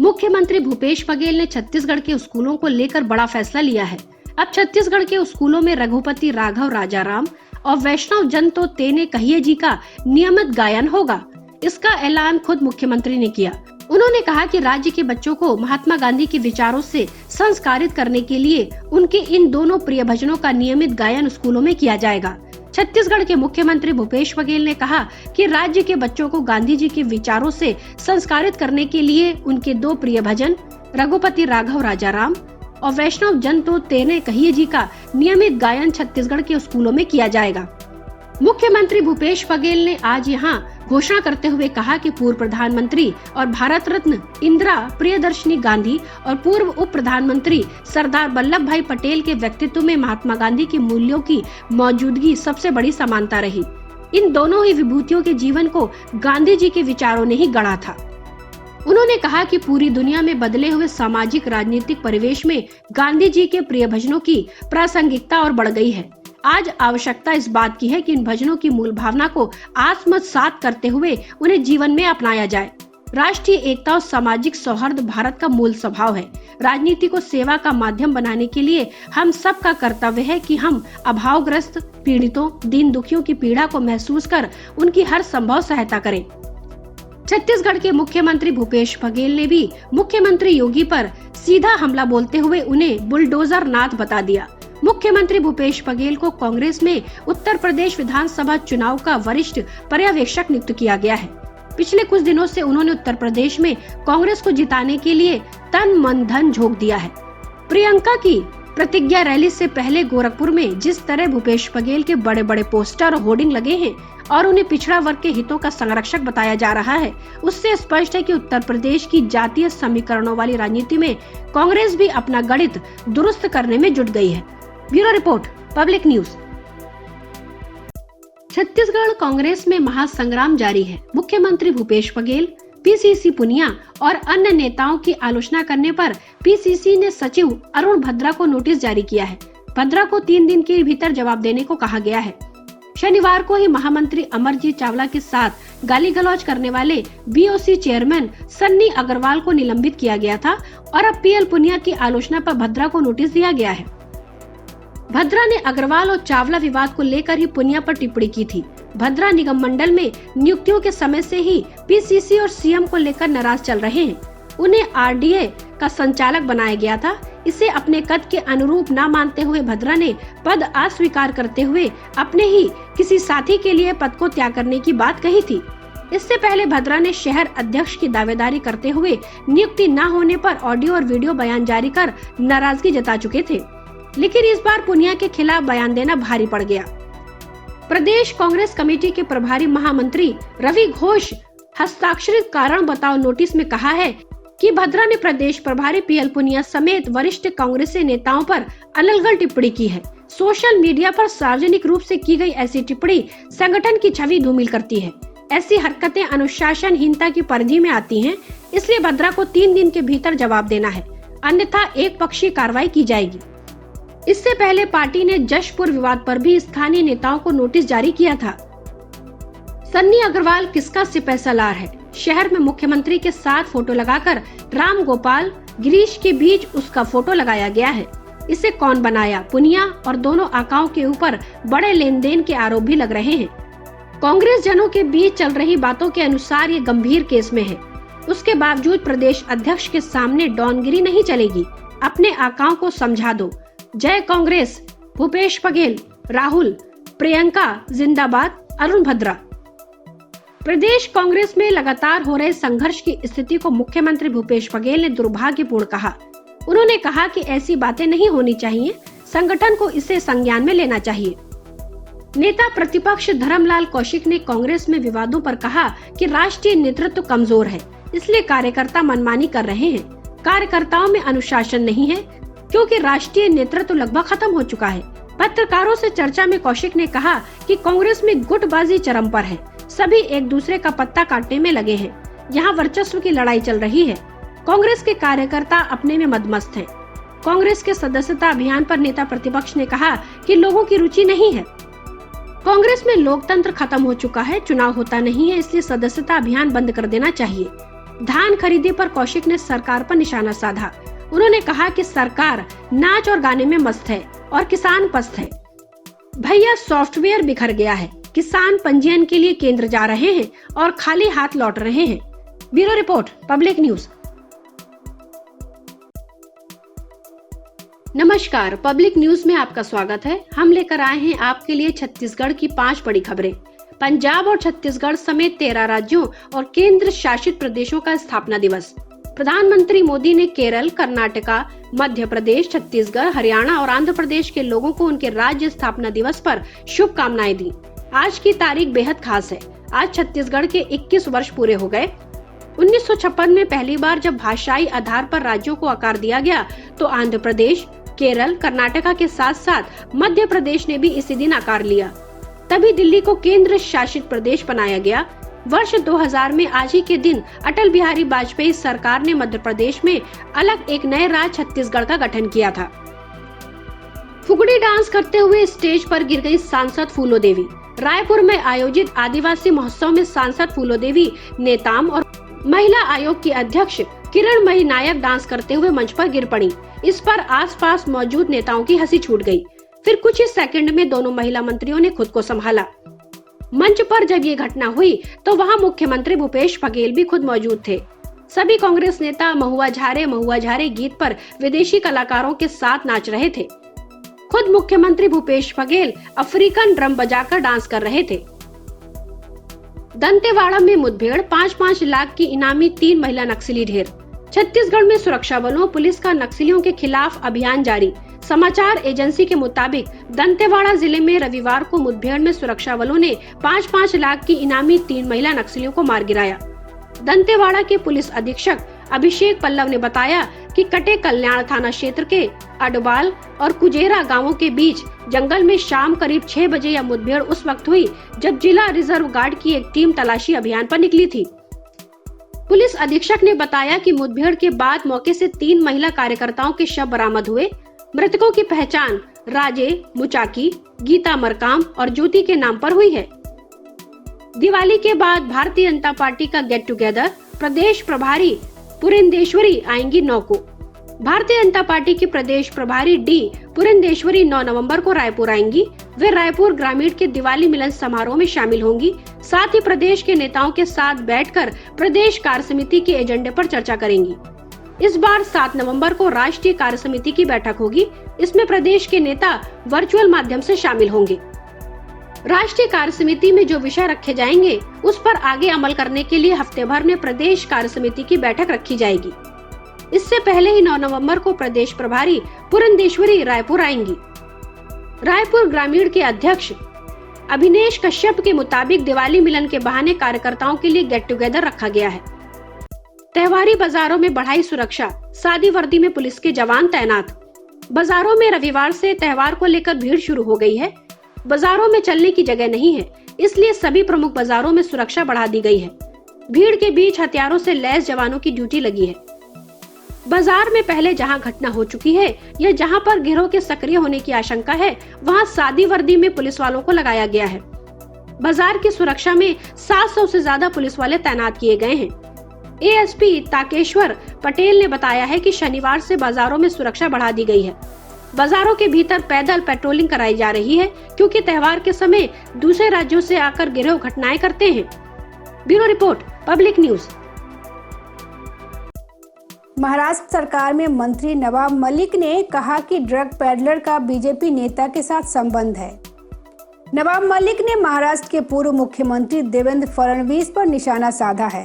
मुख्यमंत्री भूपेश बघेल ने छत्तीसगढ़ के स्कूलों को लेकर बड़ा फैसला लिया है। अब छत्तीसगढ़ के स्कूलों में रघुपति राघव राजाराम और वैष्णव जन तो तेने कहिए जी का नियमित गायन होगा। इसका ऐलान खुद मुख्यमंत्री ने किया। उन्होंने कहा कि राज्य के बच्चों को महात्मा गांधी के विचारों से संस्कारित करने के लिए उनके इन दोनों प्रिय भजनों का नियमित गायन स्कूलों में किया जाएगा। छत्तीसगढ़ के मुख्यमंत्री भूपेश बघेल ने कहा कि राज्य के बच्चों को गांधी जी के विचारों से संस्कारित करने के लिए उनके दो प्रिय भजन रघुपति राघव राजाराम और वैष्णव जन तो तेने कहिए जी का नियमित गायन छत्तीसगढ़ के स्कूलों में किया जाएगा। मुख्यमंत्री भूपेश बघेल ने आज यहां घोषणा करते हुए कहा कि पूर्व प्रधानमंत्री और भारत रत्न इंदिरा प्रियदर्शनी गांधी और पूर्व उप प्रधानमंत्री सरदार वल्लभ भाई पटेल के व्यक्तित्व में महात्मा गांधी के मूल्यों की मौजूदगी सबसे बड़ी समानता रही। इन दोनों ही विभूतियों के जीवन को गांधी जी के विचारों ने ही गढ़ा था। उन्होंने कहा कि पूरी दुनिया में बदले हुए सामाजिक राजनीतिक परिवेश में गांधी जी के प्रिय भजनों की प्रासंगिकता और बढ़ गई है। आज आवश्यकता इस बात की है कि इन भजनों की मूल भावना को आत्मसात करते हुए उन्हें जीवन में अपनाया जाए। राष्ट्रीय एकता और सामाजिक सौहार्द भारत का मूल स्वभाव है। राजनीति को सेवा का माध्यम बनाने के लिए हम सब का कर्तव्य है कि हम अभावग्रस्त पीड़ितों, दीन दुखियों की पीड़ा को महसूस कर उनकी हर संभव सहायता करें। छत्तीसगढ़ के मुख्यमंत्री भूपेश बघेल ने भी मुख्यमंत्री योगी पर सीधा हमला बोलते हुए उन्हें बुलडोजर नाथ बता दिया। मुख्यमंत्री भूपेश बघेल को कांग्रेस में उत्तर प्रदेश विधानसभा चुनाव का वरिष्ठ पर्यवेक्षक नियुक्त किया गया है। पिछले कुछ दिनों से उन्होंने उत्तर प्रदेश में कांग्रेस को जिताने के लिए तन मन धन झोंक दिया है। प्रियंका की प्रतिज्ञा रैली से पहले गोरखपुर में जिस तरह भूपेश बघेल के बड़े बड़े पोस्टर और होर्डिंग लगे हैं और उन्हें पिछड़ा वर्ग के हितों का संरक्षक बताया जा रहा है, उससे स्पष्ट है कि उत्तर प्रदेश की जातीय समीकरणों वाली राजनीति में कांग्रेस भी अपना गणित दुरुस्त करने में जुट गई है। Bureau report, public news. Chhattisgarh Congress में महासंग्राम जारी है। मुख्यमंत्री भूपेश बघेल, पीसीसी पुनिया और अन्य नेताओं की आलोचना करने पर पीसीसी ने सचिव अरुण भद्रा को नोटिस जारी किया है। भद्रा को 3 दिन के भीतर जवाब देने को कहा गया है। शनिवार को ही महामंत्री अमरजीत चावला के साथ गाली गलौज करने वाले बीओसी चेयरमैन सन्नी अग्रवाल को निलंबित किया गया था और अब पीएल पुनिया की आलोचना पर भद्रा को नोटिस दिया गया है। भद्रा ने अग्रवाल और चावला विवाद को लेकर ही पुनिया पर टिप्पणी की थी। भद्रा निगम मंडल में नियुक्तियों के समय से ही पीसीसी और सीएम को लेकर नाराज चल रहे हैं। उन्हें आरडीए का संचालक बनाया गया था। इसे अपने कद के अनुरूप न मानते हुए भद्रा ने पद अस्वीकार करते हुए अपने ही किसी साथी के लिए पद को त्याग करने की बात कही थी। इससे पहले भद्रा ने शहर अध्यक्ष की दावेदारी करते हुए नियुक्ति न होने पर ऑडियो और वीडियो बयान जारी कर नाराजगी जता चुके थे, लेकिन इस बार पुनिया के खिलाफ बयान देना भारी पड़ गया। प्रदेश कांग्रेस कमेटी के प्रभारी महामंत्री रवि घोष हस्ताक्षरित कारण बताओ नोटिस में कहा है कि भद्रा ने प्रदेश प्रभारी पीएल पुनिया समेत वरिष्ठ कांग्रेसी नेताओं पर अलग-अलग टिप्पणी की है। सोशल मीडिया पर सार्वजनिक रूप से की गई ऐसी टिप्पणी संगठन की छवि धूमिल करती है। ऐसी हरकतें अनुशासनहीनता की परिधि में आती हैं, इसलिए भद्रा को 3 दिन के भीतर जवाब देना है, अन्यथा एक पक्षीय कार्रवाई की जाएगी। इससे पहले पार्टी ने जशपुर विवाद पर भी स्थानीय नेताओं को नोटिस जारी किया था। सन्नी अग्रवाल किसका सिपह सलार है? शहर में मुख्यमंत्री के साथ फोटो लगाकर राम गोपाल गिरीश के बीच उसका फोटो लगाया गया है। इसे कौन बनाया? पुनिया और दोनों आकाओं के ऊपर बड़े लेन देन के आरोप भी लग रहे हैं। कांग्रेस जनों के बीच चल रही बातों के अनुसार ये गंभीर केस में है। उसके बावजूद प्रदेश अध्यक्ष के सामने डॉनगिरी नहीं चलेगी। अपने आकाओं को समझा दो। जय कांग्रेस। भूपेश बघेल, राहुल, प्रियंका जिंदाबाद, अरुण भद्रा। प्रदेश कांग्रेस में लगातार हो रहे संघर्ष की स्थिति को मुख्यमंत्री भूपेश बघेल ने दुर्भाग्यपूर्ण कहा। उन्होंने कहा कि ऐसी बातें नहीं होनी चाहिए, संगठन को इसे संज्ञान में लेना चाहिए। नेता प्रतिपक्ष धर्मलाल कौशिक ने कांग्रेस में विवादों पर कहा कि राष्ट्रीय नेतृत्व कमजोर है, इसलिए कार्यकर्ता मनमानी कर रहे हैं। कार्यकर्ताओं में अनुशासन नहीं है क्योंकि राष्ट्रीय नेतृत्व लगभग खत्म हो चुका है। पत्रकारों से चर्चा में कौशिक ने कहा कि कांग्रेस में गुटबाजी चरम पर है। सभी एक दूसरे का पत्ता काटने में लगे हैं। यहाँ वर्चस्व की लड़ाई चल रही है। कांग्रेस के कार्यकर्ता अपने में मदमस्त हैं। कांग्रेस के सदस्यता अभियान पर नेता प्रतिपक्ष ने कहा कि लोगों की रुचि नहीं है। कांग्रेस में लोकतंत्र खत्म हो चुका है, चुनाव होता नहीं है, इसलिए सदस्यता अभियान बंद कर देना चाहिए। धान खरीदी पर कौशिक ने सरकार पर निशाना साधा। उन्होंने कहा कि सरकार नाच और गाने में मस्त है और किसान पस्त है। भैया सॉफ्टवेयर बिखर गया है, किसान पंजीयन के लिए केंद्र जा रहे हैं और खाली हाथ लौट रहे हैं। Bureau report, public news. नमस्कार, पब्लिक न्यूज में आपका स्वागत है। हम लेकर आए हैं आपके लिए छत्तीसगढ़ की 5 बड़ी खबरें। पंजाब और छत्तीसगढ़ समेत 13 राज्यों और केंद्र शासित प्रदेशों का स्थापना दिवस। प्रधानमंत्री मोदी ने केरल, कर्नाटका, मध्य प्रदेश, छत्तीसगढ़, हरियाणा और आंध्र प्रदेश के लोगों को उनके राज्य स्थापना दिवस पर शुभकामनाएं दी। आज की तारीख बेहद खास है। आज छत्तीसगढ़ के 21 वर्ष पूरे हो गए। 1956 में पहली बार जब भाषाई आधार पर राज्यों को आकार दिया गया तो आंध्र प्रदेश, केरल, कर्नाटका के साथ साथ मध्य प्रदेश ने भी इसी दिन आकार लिया। तभी दिल्ली को केंद्र शासित प्रदेश बनाया गया। वर्ष 2000 में आज ही के दिन अटल बिहारी वाजपेयी सरकार ने मध्य प्रदेश में अलग एक नए राज्य छत्तीसगढ़ का गठन किया था। फुगड़ी डांस करते हुए स्टेज पर गिर गई सांसद फूलो देवी। रायपुर में आयोजित आदिवासी महोत्सव में सांसद फूलो देवी, नेताम और महिला आयोग की अध्यक्ष किरणमयी नायक डांस करते हुए मंच पर गिर पड़ी। इस पर आसपास मौजूद नेताओं की हंसी छूट गई। फिर कुछ ही सेकंड में दोनों महिला मंत्रियों ने खुद को संभाला। मंच पर जब ये घटना हुई तो वहां मुख्यमंत्री भूपेश बघेल भी खुद मौजूद थे। सभी कांग्रेस नेता महुआ झारे गीत पर विदेशी कलाकारों के साथ नाच रहे थे। खुद मुख्यमंत्री भूपेश बघेल अफ्रीकन ड्रम बजाकर डांस कर रहे थे। दंतेवाड़ा में मुठभेड़, 5-5 लाख की इनामी 3 महिला नक्सली ढेर। छत्तीसगढ़ में सुरक्षा बलों पुलिस का नक्सलियों के खिलाफ अभियान जारी। समाचार एजेंसी के मुताबिक दंतेवाड़ा जिले में रविवार को मुठभेड़ में सुरक्षा बलों ने 5-5 लाख की इनामी 3 महिला नक्सलियों को मार गिराया। दंतेवाड़ा के पुलिस अधीक्षक अभिषेक पल्लव ने बताया कि कटे कल्याण थाना क्षेत्र के अडबाल और कुजेरा गांवों के बीच जंगल में शाम करीब 6 बजे यह मुठभेड़ उस वक्त हुई जब जिला रिजर्व गार्ड की एक टीम तलाशी अभियान पर निकली थी। पुलिस अधीक्षक ने बताया कि मुठभेड़ के बाद मौके से 3 महिला कार्यकर्ताओं के शव बरामद हुए। मृतकों की पहचान राजे मुचाकी, गीता मरकाम और ज्योति के नाम पर हुई है। दिवाली के बाद भारतीय जनता पार्टी का गेट टुगेदर। प्रदेश प्रभारी पुरंदेश्वरी आएंगी 9 को। भारतीय जनता पार्टी की प्रदेश प्रभारी डी पुरंदेश्वरी 9 नवंबर को रायपुर आएंगी। वे रायपुर ग्रामीण के दिवाली मिलन समारोह में शामिल होंगी। साथ ही प्रदेश के नेताओं के साथ बैठकर प्रदेश कार्य समिति के एजेंडे पर चर्चा करेंगी। इस बार 7 नवंबर को राष्ट्रीय कार्य समिति की बैठक होगी। इसमें प्रदेश के नेता वर्चुअल माध्यम से शामिल होंगे। राष्ट्रीय कार्य समिति में जो विषय रखे जाएंगे उस पर आगे अमल करने के लिए हफ्ते भर में प्रदेश कार्य समिति की बैठक रखी जाएगी। इससे पहले ही 9 नवंबर को प्रदेश प्रभारी पुरंदेश्वरी रायपुर आएंगी। रायपुर ग्रामीण के अध्यक्ष अभिनेश कश्यप के मुताबिक दिवाली मिलन के बहाने कार्यकर्ताओं के लिए गेट टुगेदर रखा गया है। त्योहारी बाजारों में बढ़ाई सुरक्षा, सादी वर्दी में पुलिस के जवान तैनात। बाजारों में रविवार से त्योहार को लेकर भीड़ शुरू हो गई है। बाजारों में चलने की जगह नहीं है, इसलिए सभी प्रमुख बाजारों में सुरक्षा बढ़ा दी गई है। भीड़ के बीच हथियारों से लैस जवानों की ड्यूटी लगी है। बाजार में पहले जहां घटना हो चुकी है या जहां पर गिरोह के सक्रिय होने की आशंका है, वहां सादी वर्दी में पुलिस वालों को लगाया गया है। बाजार की सुरक्षा में 700 से ज्यादा पुलिस वाले तैनात किए गए हैं। एएसपी ताकेश्वर पटेल ने बताया है कि शनिवार से बाजारों में सुरक्षा बढ़ा दी गई है। बाजारों के भीतर पैदल पेट्रोलिंग कराई जा रही है क्योंकि त्योहार के समय दूसरे राज्यों से आकर गिरोह घटनाएं करते हैं। Bureau report, public news. Maharashtra सरकार में मंत्री नवाब मलिक ने कहा कि ड्रग पेडलर का बीजेपी नेता के साथ संबंध है। नवाब मलिक ने महाराष्ट्र के पूर्व मुख्यमंत्री देवेंद्र फडणवीस पर निशाना साधा है।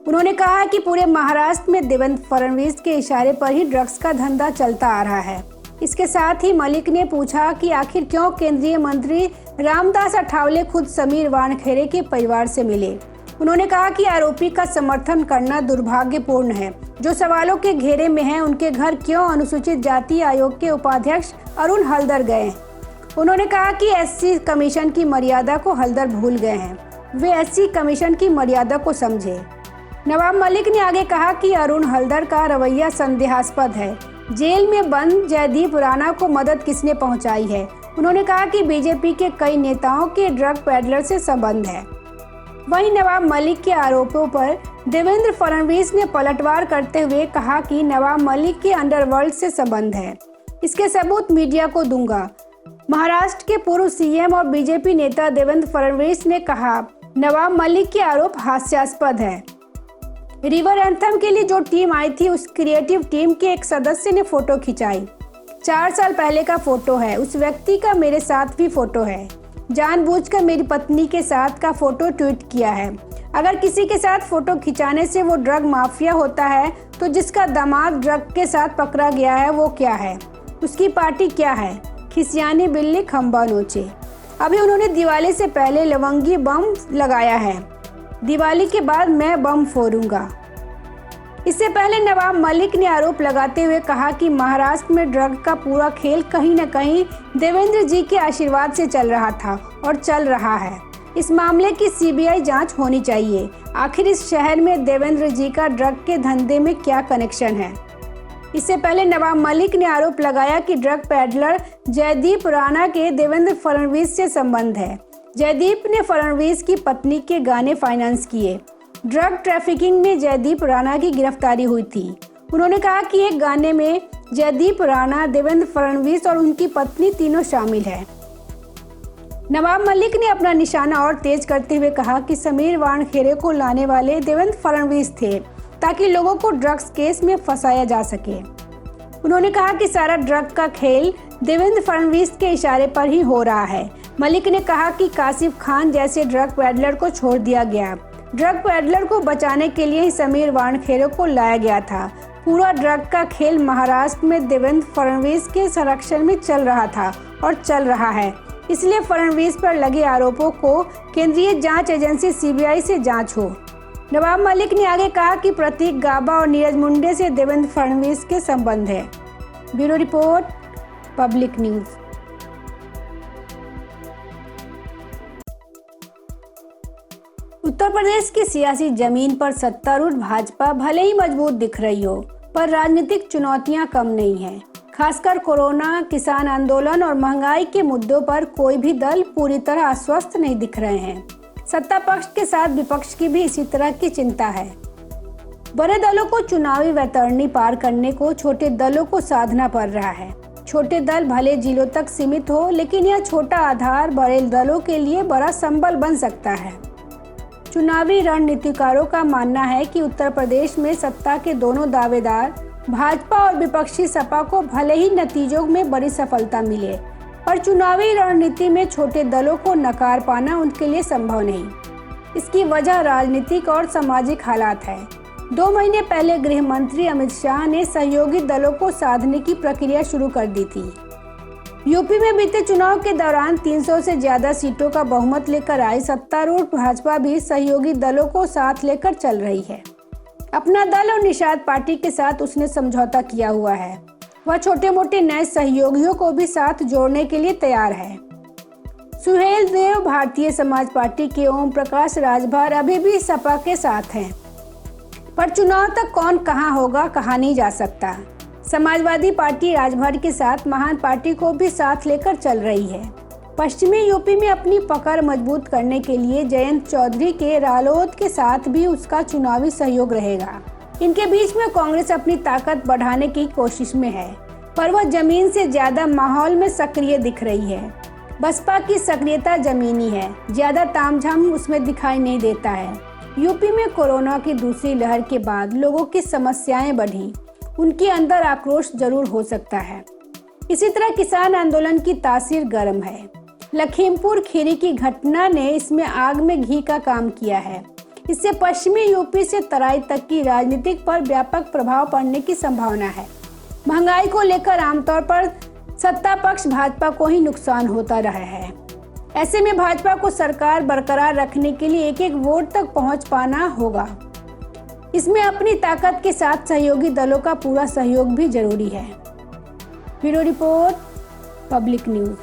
उन्होंने कहा कि पूरे महाराष्ट्र में देवेंद्र फडणवीस के इशारे पर ही ड्रग्स का धंधा चलता आ रहा है। इसके साथ ही मलिक ने पूछा कि आखिर क्यों केंद्रीय मंत्री रामदास अठावले खुद समीर वानखेड़े के परिवार से मिले। उन्होंने कहा कि आरोपी का समर्थन करना दुर्भाग्यपूर्ण है। जो सवालों के घेरे में हैं, उनके घर क्यों अनुसूचित जाति आयोग के उपाध्यक्ष अरुण हल्दर गए। उन्होंने कहा कि एससी कमीशन की मर्यादा को हल्दर भूल गए हैं। वे एससी कमीशन की मर्यादा को समझे। नवाब मलिक ने आगे कहा कि अरुण हल्दर का रवैया संदेहास्पद है। जेल में बंद जयदीप राणा को मदद किसने पहुंचाई है। उन्होंने कहा कि बीजेपी के कई नेताओं के ड्रग पेडलर से संबंध है। वहीं नवाब मलिक के आरोपों पर देवेंद्र फडणवीस ने पलटवार करते हुए कहा कि नवाब मलिक के अंडरवर्ल्ड से संबंध है। इसके सबूत मीडिया को दूंगा। महाराष्ट्र के पूर्व सीएम और बीजेपी नेता देवेंद्र फडणवीस ने कहा, नवाब मलिक के आरोप हास्यास्पद है। रिवर एंथम के लिए जो टीम आई थी, उस क्रिएटिव टीम के एक सदस्य ने फोटो खिंचाई। 4 साल पहले का फोटो है। उस व्यक्ति का मेरे साथ भी फोटो है। जानबूझकर मेरी पत्नी के साथ का फोटो ट्वीट किया है। अगर किसी के साथ फोटो खिंचाने से वो ड्रग माफिया होता है, तो जिसका दामाद ड्रग के साथ पकड़ा गया है वो क्या है? उसकी पार्टी क्या है? खिसियानी बिल्ली खंबा नोचे। अभी उन्होंने दिवाली से पहले लवंगी बम लगाया है। दिवाली के बाद मैं बम फोड़ूंगा। इससे पहले नवाब मलिक ने आरोप लगाते हुए कहा कि महाराष्ट्र में ड्रग का पूरा खेल कहीं न कहीं देवेंद्र जी के आशीर्वाद से चल रहा था और चल रहा है। इस मामले की सीबीआई जांच होनी चाहिए। आखिर इस शहर में देवेंद्र जी का ड्रग के धंधे में क्या कनेक्शन है? इससे पहले नवाब मलिक ने आरोप लगाया कि ड्रग पैडलर जयदीप राणा के देवेंद्र फडणवीस से संबंध है। जयदीप ने फडणवीस की पत्नी के गाने फाइनेंस किए। ड्रग ट्रैफिकिंग में जयदीप राणा की गिरफ्तारी हुई थी। उन्होंने कहा कि एक गाने में जयदीप राणा, देवेंद्र फडणवीस और उनकी पत्नी तीनों शामिल है। नवाब मलिक ने अपना निशाना और तेज करते हुए कहा कि समीर वानखेड़े को लाने वाले देवेंद्र फडणवीस थे, ताकि लोगों को ड्रग्स केस में फंसाया जा सके। उन्होंने कहा कि सारा ड्रग का खेल देवेंद्र फडणवीस के इशारे पर ही हो रहा है। मलिक ने कहा कि कासिफ खान जैसे ड्रग पैडलर को छोड़ दिया गया। ड्रग पैडलर को बचाने के लिए ही समीर वानखेड़े को लाया गया था। पूरा ड्रग का खेल महाराष्ट्र में देवेंद्र फडणवीस के संरक्षण में चल रहा था और चल रहा है। इसलिए फडणवीस पर लगे आरोपों को केंद्रीय जांच एजेंसी सीबीआई से जांच हो। नवाब मलिक ने आगे कहा कि प्रतीक गाबा और नीरज मुंडे से देवेंद्र फडणवीस के संबंध है। Bureau report, public news. Uttar Pradesh की सियासी जमीन पर सत्तारूढ़ भाजपा भले ही मजबूत दिख रही हो, पर राजनीतिक चुनौतियां कम नहीं है। खासकर कोरोना, किसान आंदोलन और महंगाई के मुद्दों पर कोई भी दल पूरी तरह आश्वस्त नहीं दिख रहे हैं। सत्ता पक्ष के साथ विपक्ष की भी इसी तरह की चिंता है। बड़े दलों को चुनावी वैतरणी पार करने को छोटे दलों को साधना पड़ रहा है। छोटे दल भले जिलों तक सीमित हो, लेकिन यह छोटा आधार बड़े दलों के लिए बड़ा संबल बन सकता है। चुनावी रणनीतिकारों का मानना है कि उत्तर प्रदेश में सत्ता के दोनों दावेदार भाजपा और विपक्षी सपा को भले ही नतीजों में बड़ी सफलता मिले, पर चुनावी रणनीति में छोटे दलों को नकार पाना उनके लिए संभव नहीं। इसकी वजह राजनीतिक और सामाजिक हालात है। 2 महीने पहले गृह मंत्री अमित शाह ने सहयोगी दलों को साधने की प्रक्रिया शुरू कर दी थी। यूपी में बीते चुनाव के दौरान 300 से ज्यादा सीटों का बहुमत लेकर आई सत्तारूढ़ भाजपा भी सहयोगी दलों को साथ लेकर चल रही है। अपना दल और निषाद पार्टी के साथ उसने समझौता किया हुआ है। वह छोटे मोटे नए सहयोगियों को भी साथ जोड़ने के लिए तैयार है। सुहेल देव भारतीय समाज पार्टी के ओम प्रकाश राजभर अभी भी सपा के साथ हैं, पर चुनाव तक कौन कहां होगा कहा नहीं जा सकता। समाजवादी पार्टी राजभर के साथ महान पार्टी को भी साथ लेकर चल रही है। पश्चिमी यूपी में अपनी पकड़ मजबूत करने के लिए जयंत चौधरी के रालोद के साथ भी उसका चुनावी सहयोग रहेगा। इनके बीच में कांग्रेस अपनी ताकत बढ़ाने की कोशिश में है, पर वह जमीन से ज्यादा माहौल में सक्रिय दिख रही है। बसपा की सक्रियता जमीनी है, ज्यादा तामझाम उसमें दिखाई नहीं देता है। यूपी में कोरोना की दूसरी लहर के बाद लोगों की समस्याएं बढ़ी, उनके अंदर आक्रोश जरूर हो सकता है। इसी तरह किसान आंदोलन की तासीर गर्म है। लखीमपुर खीरी की घटना ने इसमें आग में घी का काम किया है। इससे पश्चिमी यूपी से तराई तक की राजनीतिक पर व्यापक प्रभाव पड़ने की संभावना है। महंगाई को लेकर आमतौर पर सत्ता पक्ष भाजपा को ही नुकसान होता रहा है। ऐसे में भाजपा को सरकार बरकरार रखने के लिए एक एक वोट तक पहुंच पाना होगा। इसमें अपनी ताकत के साथ सहयोगी दलों का पूरा सहयोग भी जरूरी है। Bureau report, public news.